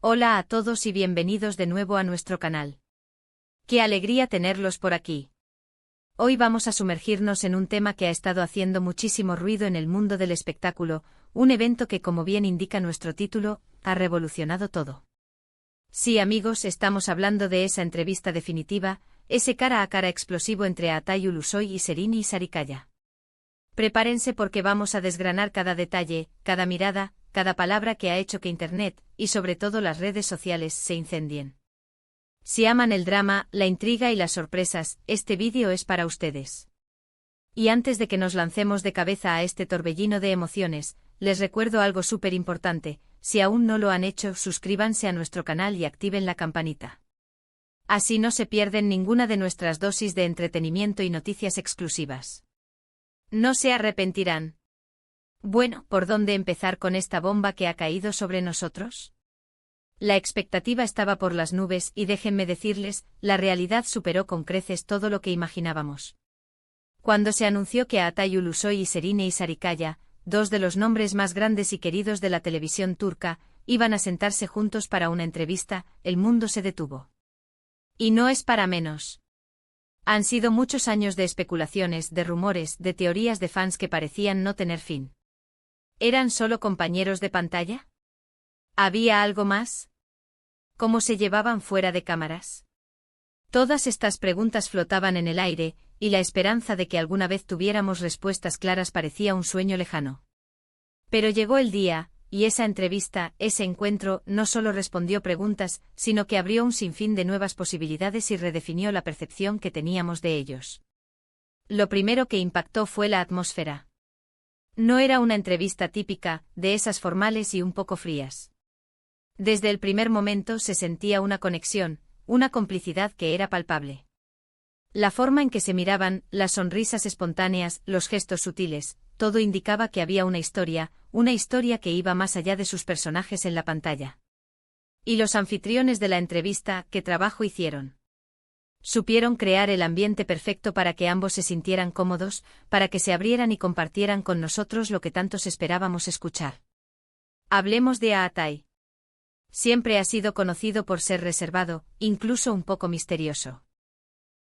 Hola a todos y bienvenidos de nuevo a nuestro canal. ¡Qué alegría tenerlos por aquí! Hoy vamos a sumergirnos en un tema que ha estado haciendo muchísimo ruido en el mundo del espectáculo, un evento que, como bien indica nuestro título, ha revolucionado todo. Sí, amigos, estamos hablando de esa entrevista definitiva, ese cara a cara explosivo entre Aatay Ulusoy y Sereni Sarikaya. Prepárense porque vamos a desgranar cada detalle, cada mirada, cada palabra que ha hecho que Internet, y sobre todo las redes sociales, se incendien. Si aman el drama, la intriga y las sorpresas, este vídeo es para ustedes. Y antes de que nos lancemos de cabeza a este torbellino de emociones, les recuerdo algo súper importante: si aún no lo han hecho, suscríbanse a nuestro canal y activen la campanita. Así no se pierden ninguna de nuestras dosis de entretenimiento y noticias exclusivas. No se arrepentirán. Bueno, ¿por dónde empezar con esta bomba que ha caído sobre nosotros? La expectativa estaba por las nubes y déjenme decirles, la realidad superó con creces todo lo que imaginábamos. Cuando se anunció que Aatay Ulusoy y Sereni Sarikaya, dos de los nombres más grandes y queridos de la televisión turca, iban a sentarse juntos para una entrevista, el mundo se detuvo. Y no es para menos. Han sido muchos años de especulaciones, de rumores, de teorías de fans que parecían no tener fin. ¿Eran solo compañeros de pantalla? ¿Había algo más? ¿Cómo se llevaban fuera de cámaras? Todas estas preguntas flotaban en el aire, y la esperanza de que alguna vez tuviéramos respuestas claras parecía un sueño lejano. Pero llegó el día, y esa entrevista, ese encuentro, no solo respondió preguntas, sino que abrió un sinfín de nuevas posibilidades y redefinió la percepción que teníamos de ellos. Lo primero que impactó fue la atmósfera. No era una entrevista típica, de esas formales y un poco frías. Desde el primer momento se sentía una conexión, una complicidad que era palpable. La forma en que se miraban, las sonrisas espontáneas, los gestos sutiles, todo indicaba que había una historia que iba más allá de sus personajes en la pantalla. Y los anfitriones de la entrevista, ¿qué trabajo hicieron? Supieron crear el ambiente perfecto para que ambos se sintieran cómodos, para que se abrieran y compartieran con nosotros lo que tantos esperábamos escuchar. Hablemos de Aatay. Siempre ha sido conocido por ser reservado, incluso un poco misterioso.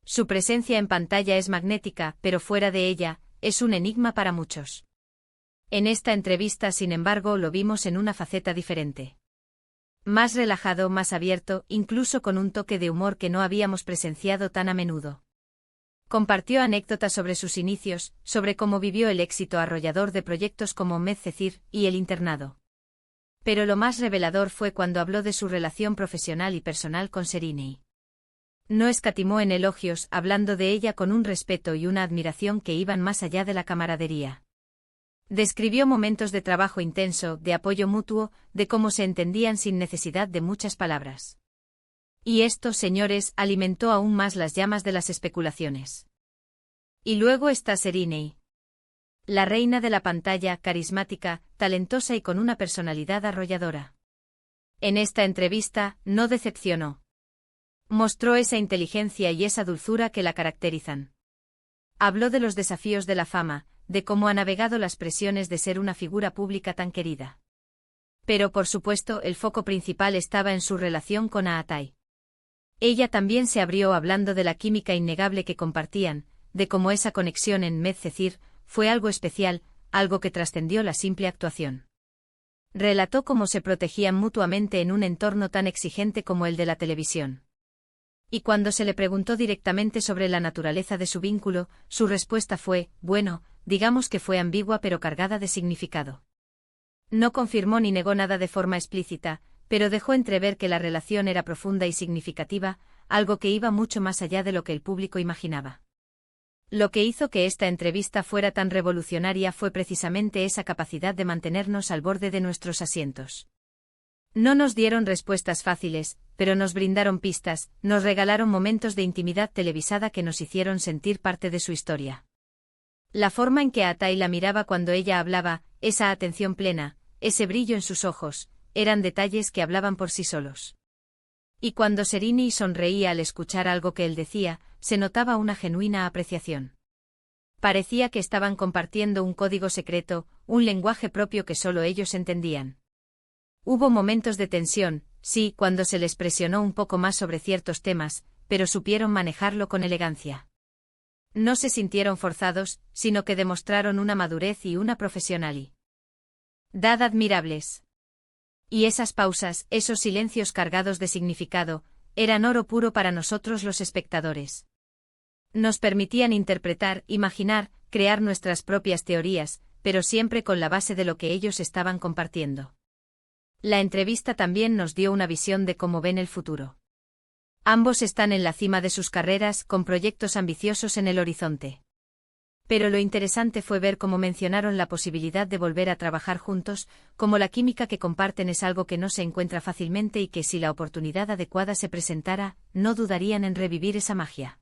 Su presencia en pantalla es magnética, pero fuera de ella, es un enigma para muchos. En esta entrevista, sin embargo, lo vimos en una faceta diferente. Más relajado, más abierto, incluso con un toque de humor que no habíamos presenciado tan a menudo. Compartió anécdotas sobre sus inicios, sobre cómo vivió el éxito arrollador de proyectos como Medcezir y El Internado. Pero lo más revelador fue cuando habló de su relación profesional y personal con Sereni. No escatimó en elogios, hablando de ella con un respeto y una admiración que iban más allá de la camaradería. Describió momentos de trabajo intenso, de apoyo mutuo, de cómo se entendían sin necesidad de muchas palabras. Y esto, señores, alimentó aún más las llamas de las especulaciones. Y luego está Sereni. La reina de la pantalla, carismática, talentosa y con una personalidad arrolladora. En esta entrevista, no decepcionó. Mostró esa inteligencia y esa dulzura que la caracterizan. Habló de los desafíos de la fama, de cómo ha navegado las presiones de ser una figura pública tan querida. Pero por supuesto, el foco principal estaba en su relación con Aatay. Ella también se abrió hablando de la química innegable que compartían, de cómo esa conexión en Medcezir fue algo especial, algo que trascendió la simple actuación. Relató cómo se protegían mutuamente en un entorno tan exigente como el de la televisión. Y cuando se le preguntó directamente sobre la naturaleza de su vínculo, su respuesta fue, bueno, digamos que fue ambigua pero cargada de significado. No confirmó ni negó nada de forma explícita, pero dejó entrever que la relación era profunda y significativa, algo que iba mucho más allá de lo que el público imaginaba. Lo que hizo que esta entrevista fuera tan revolucionaria fue precisamente esa capacidad de mantenernos al borde de nuestros asientos. No nos dieron respuestas fáciles, pero nos brindaron pistas, nos regalaron momentos de intimidad televisada que nos hicieron sentir parte de su historia. La forma en que Aatay la miraba cuando ella hablaba, esa atención plena, ese brillo en sus ojos, eran detalles que hablaban por sí solos. Y cuando Sereni sonreía al escuchar algo que él decía, se notaba una genuina apreciación. Parecía que estaban compartiendo un código secreto, un lenguaje propio que solo ellos entendían. Hubo momentos de tensión, Sí, cuando se les presionó un poco más sobre ciertos temas, pero supieron manejarlo con elegancia. No se sintieron forzados, sino que demostraron una madurez y una profesionalidad admirables. Y esas pausas, esos silencios cargados de significado, eran oro puro para nosotros los espectadores. Nos permitían interpretar, imaginar, crear nuestras propias teorías, pero siempre con la base de lo que ellos estaban compartiendo. La entrevista también nos dio una visión de cómo ven el futuro. Ambos están en la cima de sus carreras, con proyectos ambiciosos en el horizonte. Pero lo interesante fue ver cómo mencionaron la posibilidad de volver a trabajar juntos, como la química que comparten es algo que no se encuentra fácilmente y que si la oportunidad adecuada se presentara, no dudarían en revivir esa magia.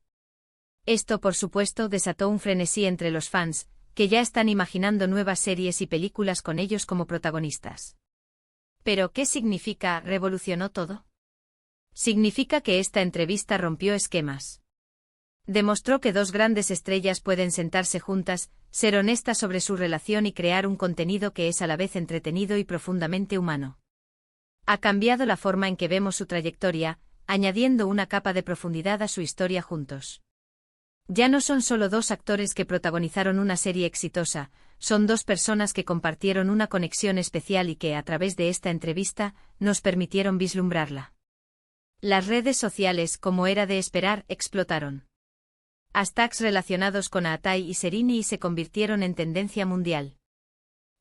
Esto, por supuesto, desató un frenesí entre los fans, que ya están imaginando nuevas series y películas con ellos como protagonistas. ¿Pero qué significa revolucionó todo? Significa que esta entrevista rompió esquemas. Demostró que dos grandes estrellas pueden sentarse juntas, ser honestas sobre su relación y crear un contenido que es a la vez entretenido y profundamente humano. Ha cambiado la forma en que vemos su trayectoria, añadiendo una capa de profundidad a su historia juntos. Ya no son solo dos actores que protagonizaron una serie exitosa, son dos personas que compartieron una conexión especial y que, a través de esta entrevista, nos permitieron vislumbrarla. Las redes sociales, como era de esperar, explotaron. Hashtags relacionados con Aatai y Serini se convirtieron en tendencia mundial.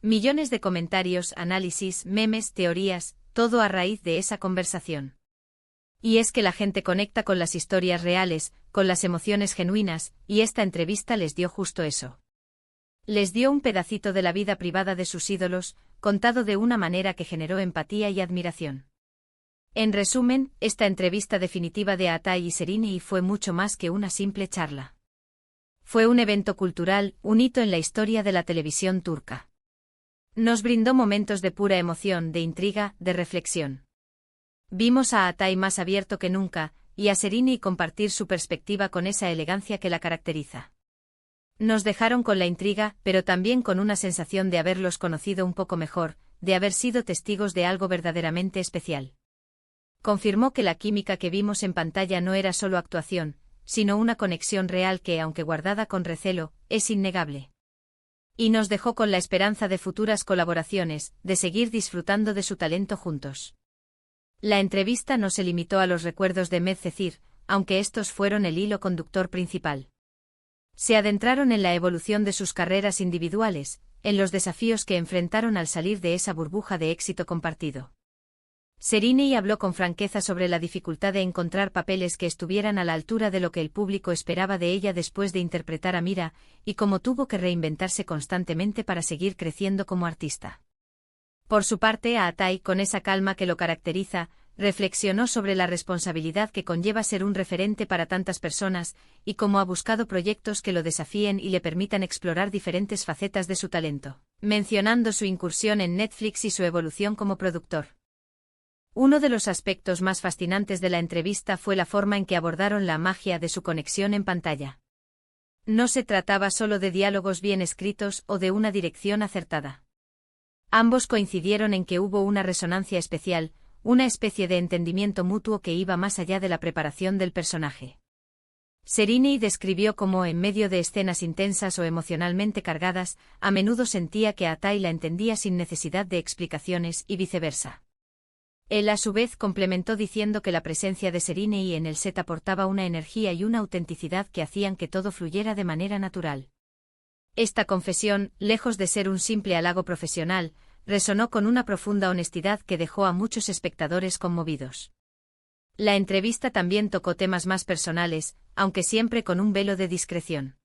Millones de comentarios, análisis, memes, teorías, todo a raíz de esa conversación. Y es que la gente conecta con las historias reales, con las emociones genuinas, y esta entrevista les dio justo eso. Les dio un pedacito de la vida privada de sus ídolos, contado de una manera que generó empatía y admiración. En resumen, esta entrevista definitiva de Aatai y Serini fue mucho más que una simple charla. Fue un evento cultural, un hito en la historia de la televisión turca. Nos brindó momentos de pura emoción, de intriga, de reflexión. Vimos a Aatai más abierto que nunca, y a Serini compartir su perspectiva con esa elegancia que la caracteriza. Nos dejaron con la intriga, pero también con una sensación de haberlos conocido un poco mejor, de haber sido testigos de algo verdaderamente especial. Confirmó que la química que vimos en pantalla no era solo actuación, sino una conexión real que, aunque guardada con recelo, es innegable. Y nos dejó con la esperanza de futuras colaboraciones, de seguir disfrutando de su talento juntos. La entrevista no se limitó a los recuerdos de Medcezir, aunque estos fueron el hilo conductor principal. Se adentraron en la evolución de sus carreras individuales, en los desafíos que enfrentaron al salir de esa burbuja de éxito compartido. Serini habló con franqueza sobre la dificultad de encontrar papeles que estuvieran a la altura de lo que el público esperaba de ella después de interpretar a Mira, y cómo tuvo que reinventarse constantemente para seguir creciendo como artista. Por su parte, Aatai, con esa calma que lo caracteriza, reflexionó sobre la responsabilidad que conlleva ser un referente para tantas personas, y cómo ha buscado proyectos que lo desafíen y le permitan explorar diferentes facetas de su talento, mencionando su incursión en Netflix y su evolución como productor. Uno de los aspectos más fascinantes de la entrevista fue la forma en que abordaron la magia de su conexión en pantalla. No se trataba solo de diálogos bien escritos o de una dirección acertada. Ambos coincidieron en que hubo una resonancia especial, una especie de entendimiento mutuo que iba más allá de la preparación del personaje. Serini describió cómo, en medio de escenas intensas o emocionalmente cargadas, a menudo sentía que Aatai la entendía sin necesidad de explicaciones y viceversa. Él a su vez complementó diciendo que la presencia de Serini en el set aportaba una energía y una autenticidad que hacían que todo fluyera de manera natural. Esta confesión, lejos de ser un simple halago profesional, resonó con una profunda honestidad que dejó a muchos espectadores conmovidos. La entrevista también tocó temas más personales, aunque siempre con un velo de discreción.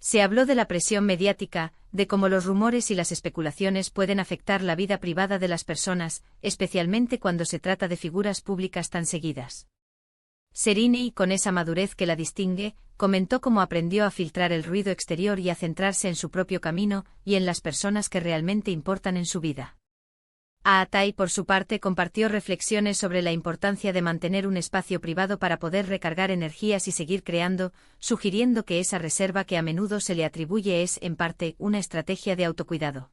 Se habló de la presión mediática, de cómo los rumores y las especulaciones pueden afectar la vida privada de las personas, especialmente cuando se trata de figuras públicas tan seguidas. Serini, con esa madurez que la distingue, comentó cómo aprendió a filtrar el ruido exterior y a centrarse en su propio camino y en las personas que realmente importan en su vida. Aatai, por su parte, compartió reflexiones sobre la importancia de mantener un espacio privado para poder recargar energías y seguir creando, sugiriendo que esa reserva que a menudo se le atribuye es, en parte, una estrategia de autocuidado.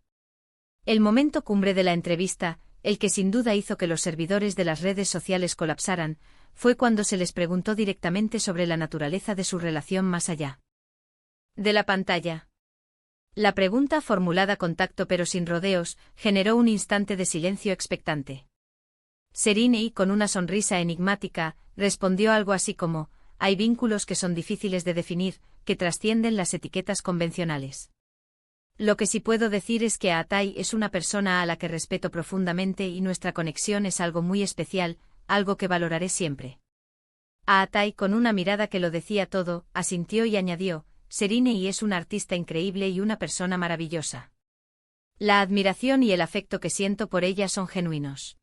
El momento cumbre de la entrevista, el que sin duda hizo que los servidores de las redes sociales colapsaran, fue cuando se les preguntó directamente sobre la naturaleza de su relación más allá de la pantalla. La pregunta, formulada con tacto pero sin rodeos, generó un instante de silencio expectante. Sereni, con una sonrisa enigmática, respondió algo así como: hay vínculos que son difíciles de definir, que trascienden las etiquetas convencionales. Lo que sí puedo decir es que Atai es una persona a la que respeto profundamente y nuestra conexión es algo muy especial, algo que valoraré siempre. Atai, con una mirada que lo decía todo, asintió y añadió: Sereni es una artista increíble y una persona maravillosa. La admiración y el afecto que siento por ella son genuinos.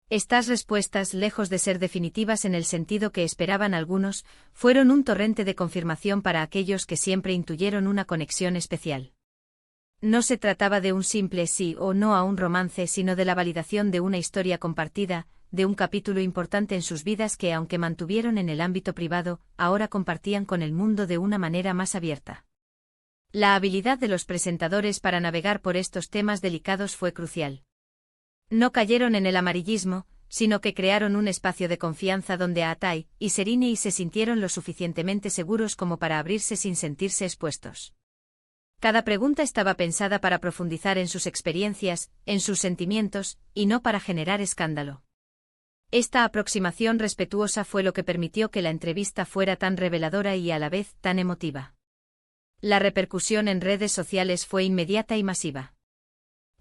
Estas respuestas, lejos de ser definitivas en el sentido que esperaban algunos, fueron un torrente de confirmación para aquellos que siempre intuyeron una conexión especial. No se trataba de un simple sí o no a un romance, sino de la validación de una historia compartida, de un capítulo importante en sus vidas que, aunque mantuvieron en el ámbito privado, ahora compartían con el mundo de una manera más abierta. La habilidad de los presentadores para navegar por estos temas delicados fue crucial. No cayeron en el amarillismo, sino que crearon un espacio de confianza donde Atai y Sereni se sintieron lo suficientemente seguros como para abrirse sin sentirse expuestos. Cada pregunta estaba pensada para profundizar en sus experiencias, en sus sentimientos, y no para generar escándalo. Esta aproximación respetuosa fue lo que permitió que la entrevista fuera tan reveladora y a la vez tan emotiva. La repercusión en redes sociales fue inmediata y masiva.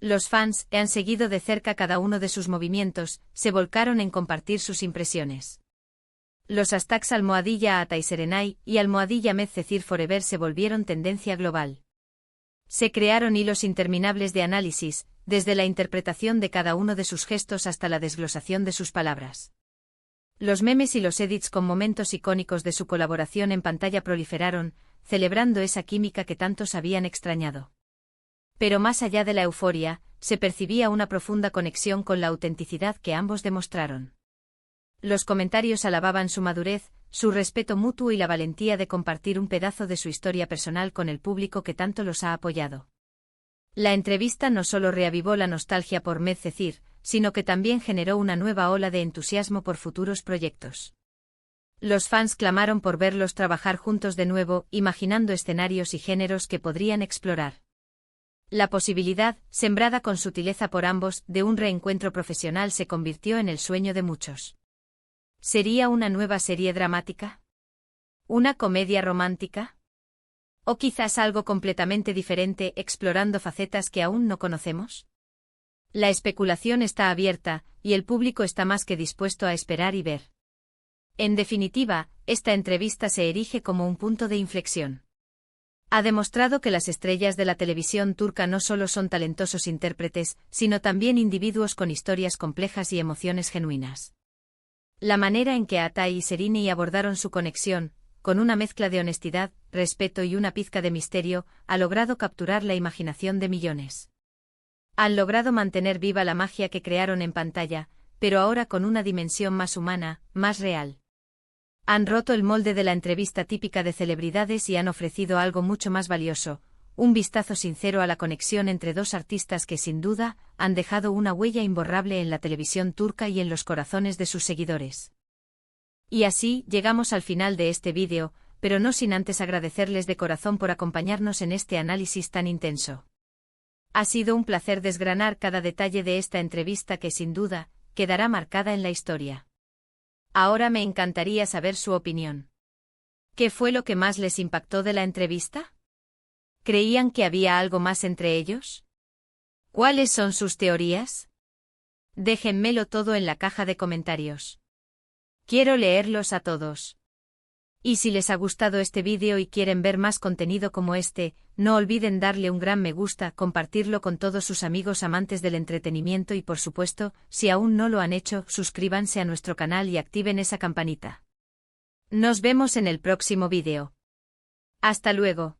Los fans, que han seguido de cerca cada uno de sus movimientos, se volcaron en compartir sus impresiones. Los hashtags #AtaiSerenai y #MedCecirForever se volvieron tendencia global. Se crearon hilos interminables de análisis, desde la interpretación de cada uno de sus gestos hasta la desglosación de sus palabras. Los memes y los edits con momentos icónicos de su colaboración en pantalla proliferaron, celebrando esa química que tantos habían extrañado. Pero más allá de la euforia, se percibía una profunda conexión con la autenticidad que ambos demostraron. Los comentarios alababan su madurez, su respeto mutuo y la valentía de compartir un pedazo de su historia personal con el público que tanto los ha apoyado. La entrevista no solo reavivó la nostalgia por Medcecir, sino que también generó una nueva ola de entusiasmo por futuros proyectos. Los fans clamaron por verlos trabajar juntos de nuevo, imaginando escenarios y géneros que podrían explorar. La posibilidad, sembrada con sutileza por ambos, de un reencuentro profesional se convirtió en el sueño de muchos. ¿Sería una nueva serie dramática? ¿Una comedia romántica? ¿O quizás algo completamente diferente, explorando facetas que aún no conocemos? La especulación está abierta, y el público está más que dispuesto a esperar y ver. En definitiva, esta entrevista se erige como un punto de inflexión. Ha demostrado que las estrellas de la televisión turca no solo son talentosos intérpretes, sino también individuos con historias complejas y emociones genuinas. La manera en que Atai y Sereni abordaron su conexión, con una mezcla de honestidad, respeto y una pizca de misterio, ha logrado capturar la imaginación de millones. Han logrado mantener viva la magia que crearon en pantalla, pero ahora con una dimensión más humana, más real. Han roto el molde de la entrevista típica de celebridades y han ofrecido algo mucho más valioso, un vistazo sincero a la conexión entre dos artistas que sin duda han dejado una huella imborrable en la televisión turca y en los corazones de sus seguidores. Y así llegamos al final de este vídeo, pero no sin antes agradecerles de corazón por acompañarnos en este análisis tan intenso. Ha sido un placer desgranar cada detalle de esta entrevista que sin duda quedará marcada en la historia. Ahora me encantaría saber su opinión. ¿Qué fue lo que más les impactó de la entrevista? ¿Creían que había algo más entre ellos? ¿Cuáles son sus teorías? Déjenmelo todo en la caja de comentarios. Quiero leerlos a todos. Y si les ha gustado este vídeo y quieren ver más contenido como este, no olviden darle un gran me gusta, compartirlo con todos sus amigos amantes del entretenimiento y por supuesto, si aún no lo han hecho, suscríbanse a nuestro canal y activen esa campanita. Nos vemos en el próximo vídeo. Hasta luego.